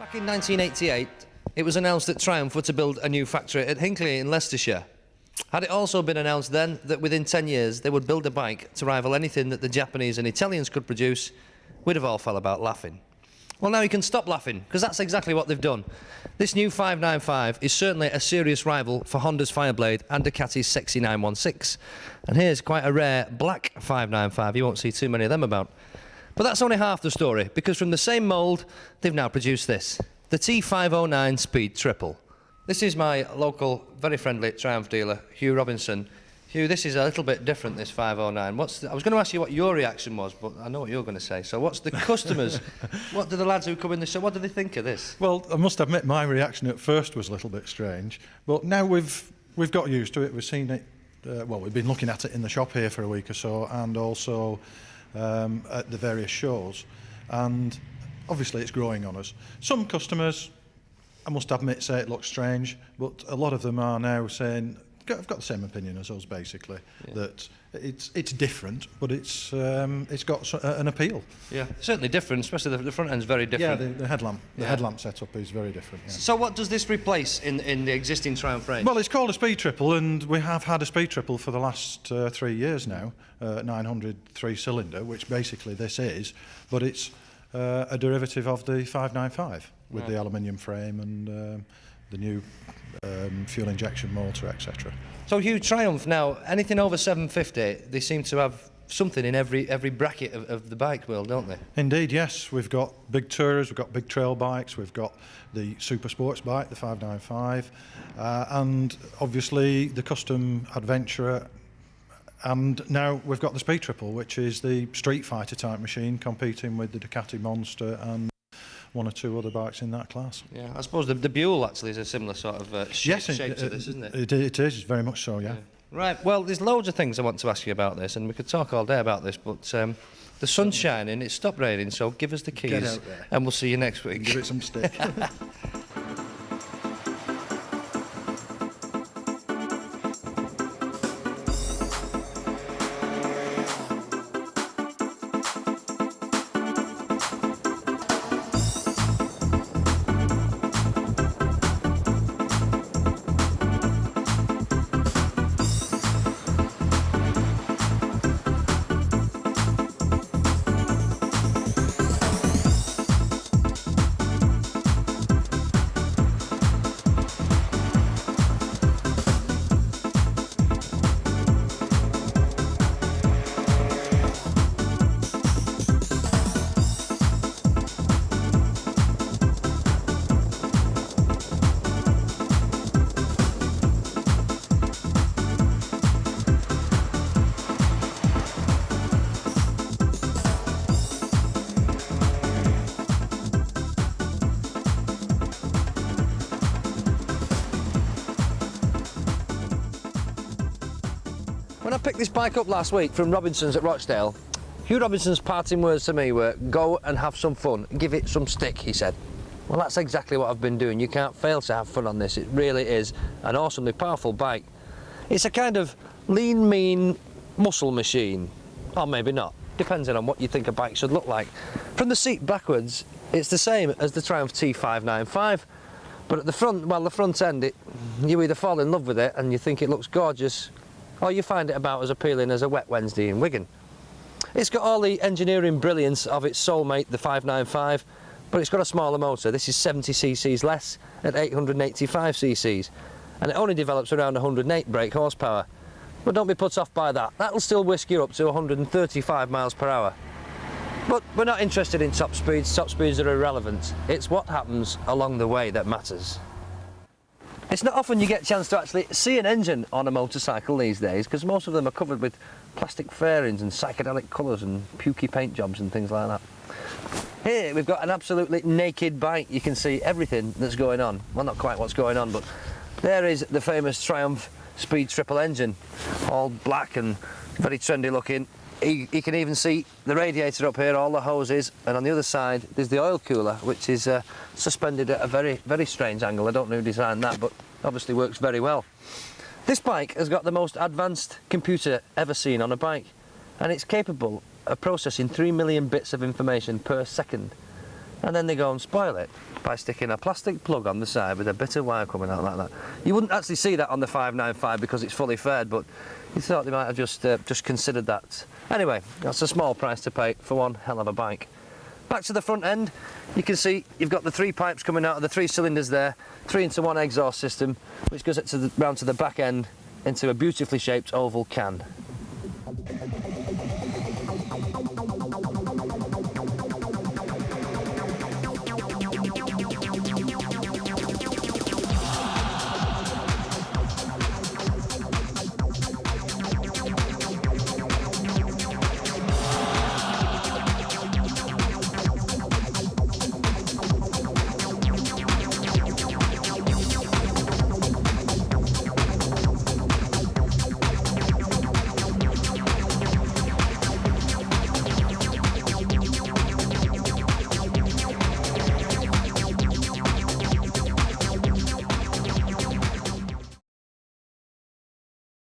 Back in 1988, it was announced that Triumph were to build a new factory at Hinckley in Leicestershire. Had it also been announced then that within 10 years they would build a bike to rival anything that the Japanese and Italians could produce, we'd have all fell about laughing. Well, now you can stop laughing, because that's exactly what they've done. This new 595 is certainly a serious rival for Honda's Fireblade and Ducati's sexy 916. And here's quite a rare black 595, you won't see too many of them about. But that's only half the story, because from the same mould, they've now produced this, the T509 Speed Triple. This is my local, very friendly Triumph dealer, Hugh Robinson. Hugh, this is a little bit different, this 509. I was going to ask you what your reaction was, but I know what you're going to say. So what's the customers, what do the lads who come in the show, what do they think of this? Well, I must admit my reaction at first was a little bit strange, but now we've got used to it. We've seen it, well, we've been looking at it in the shop here for a week or so, and also at the various shows, and obviously it's growing on us. Some customers, I must admit, say it looks strange, but a lot of them are now saying, I've got the same opinion as us, basically, that it's different, but it's got an appeal. Yeah, certainly different, especially the front end's very different. Yeah, the headlamp, headlamp setup is very different. Yeah. So what does this replace in the existing Triumph range? Well, it's called a Speed Triple, and we have had a Speed Triple for the last 3 years now, 900 3-cylinder, which basically this is, but it's a derivative of the 595 with the aluminium frame and the new fuel injection motor, etc. So Hugh, Triumph now, anything over 750, they seem to have something in every bracket of the bike world, don't they? Indeed, yes. We've got big tourers, we've got big trail bikes, we've got the super sports bike, the 595, and obviously the custom adventurer, and now we've got the Speed Triple, which is the street fighter type machine competing with the Ducati Monster and one or two other bikes in that class. Yeah, I suppose the Buell actually is a similar sort of shape to this, isn't it? It is, very much so, yeah. Right, well, there's loads of things I want to ask you about this, and we could talk all day about this, but the sun's shining, it's stopped raining, so give us the keys, Get out there. And we'll see you next week. Give it some stick. When I picked this bike up last week from Robinson's at Rochdale, Hugh Robinson's parting words to me were, "Go and have some fun, give it some stick," he said. Well, that's exactly what I've been doing. You can't fail to have fun on this. It really is an awesomely powerful bike. It's a kind of lean, mean muscle machine, or maybe not, depending on what you think a bike should look like. From the seat backwards, it's the same as the Triumph T595, but at the front, well, the front end, you either fall in love with it and you think it looks gorgeous, or you find it about as appealing as a wet Wednesday in Wigan. It's got all the engineering brilliance of its soulmate, the 595, but it's got a smaller motor. This is 70 cc's less at 885 cc's, and it only develops around 108 brake horsepower. But don't be put off by that. That'll still whisk you up to 135 miles per hour. But we're not interested in top speeds. Top speeds are irrelevant. It's what happens along the way that matters. It's not often you get a chance to actually see an engine on a motorcycle these days, because most of them are covered with plastic fairings and psychedelic colours and pukey paint jobs and things like that. Here we've got an absolutely naked bike. You can see everything that's going on. Well, not quite what's going on, but there is the famous Triumph Speed Triple engine, all black and very trendy looking. You can even see the radiator up here, all the hoses, and on the other side there's the oil cooler, which is suspended at a very strange angle. I don't know who designed that, but obviously works very well. This bike has got the most advanced computer ever seen on a bike, and it's capable of processing 3 million bits of information per second, and then they go and spoil it. by sticking a plastic plug on the side with a bit of wire coming out like that. You wouldn't actually see that on the 595 because it's fully faired, but you thought they might have just considered that. Anyway, that's a small price to pay for one hell of a bike. Back to the front end, you can see you've got the 3 pipes coming out of the 3 cylinders there, 3-into-1 exhaust system, which goes round to the back end into a beautifully shaped oval can.